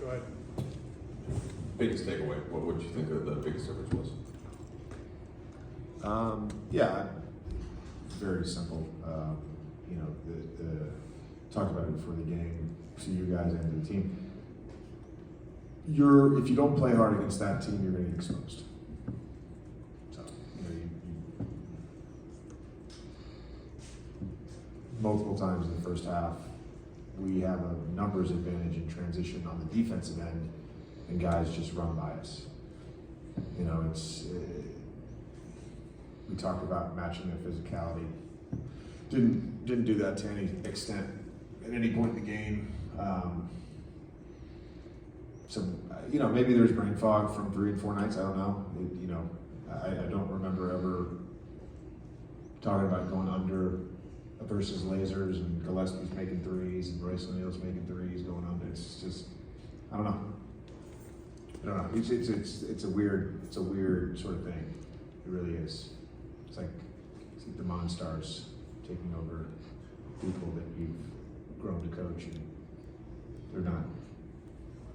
Go ahead. Biggest takeaway, what did you think of the biggest difference was? Yeah, very simple. You know, the talked about it before the game, see you guys and the team. If you don't play hard against that team, you're going to get exposed. So, you know, multiple times in the first half, we have a numbers advantage in transition on the defensive end, and guys just run by us. You know, we talked about matching their physicality. Didn't do that to any extent at any point in the game. So, you know, maybe there's brain fog from 3 and 4 nights. I don't know. You know, I don't remember ever talking about going under versus lasers and Gillespie's making threes and Bryce O'Neal's making threes going under. It's just, I don't know. It's a weird sort of thing. It really is. It's like the Monstars taking over people that you've grown to coach, and they're not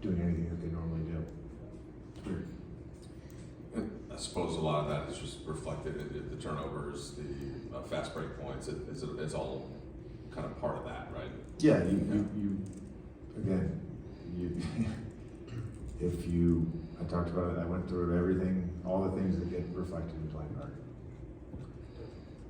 doing anything that they normally do. It's weird. And I suppose a lot of that is just reflected in the turnovers, the fast break points. It's all kind of part of that, right? Yeah, you again, I talked about it, I went through everything, all the things that get reflected in playing hard.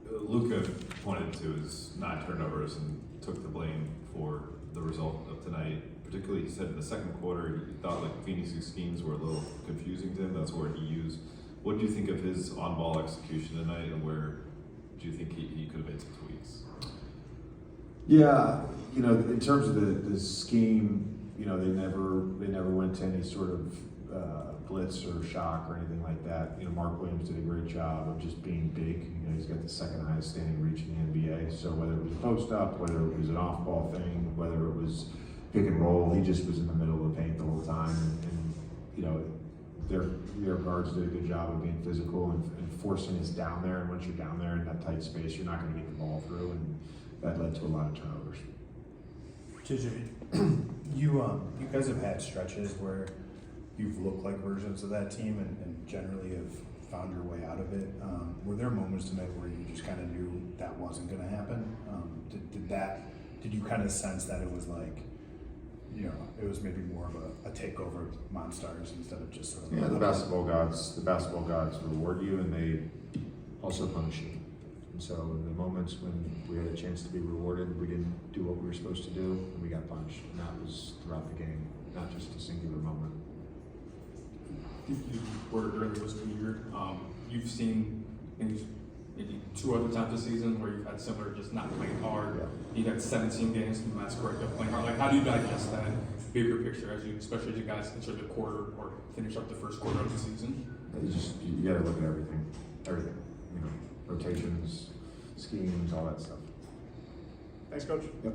Luka pointed to his 9 turnovers and took the blame for the result of tonight. Particularly, he said in the second quarter, he thought like Phoenix's schemes were a little confusing to him. That's where he used. What do you think of his on-ball execution tonight, and where do you think he could have made some tweaks? Yeah, you know, in terms of the scheme, you know, they never went to any sort of blitz or shock or anything like that. You know, Mark Williams did a great job of just being big. You know, he's got the second highest standing reach in the NBA. So whether it was a post up, whether it was an off ball thing, whether it was pick and roll, he just was in the middle of the paint the whole time. And you know, their guards did a good job of being physical and forcing us down there. And once you're down there in that tight space, you're not going to get the ball through, and that led to a lot of turnovers. JJ, you guys have had stretches where you've looked like versions of that team and generally have found your way out of it. Were there moments tonight where you just kind of knew that wasn't going to happen? Did you kind of sense that it was like, you know, it was maybe more of a takeover of Monstars instead of just sort of... Yeah, the basketball gods reward you, and they also punish you. And so in the moments when we had a chance to be rewarded, we didn't do what we were supposed to do, and we got punished. And that was throughout the game, not just a singular moment. You reported earlier this year, you've seen maybe 2 other times this season where you've had similar just not playing hard. Yeah. You've had 17 games from the last quarter of playing hard. Like, how do you digest that bigger picture especially as you guys enter the quarter or finish up the first quarter of the season? You got to look at everything, you know, rotations, schemes, all that stuff. Thanks, Coach. Yep.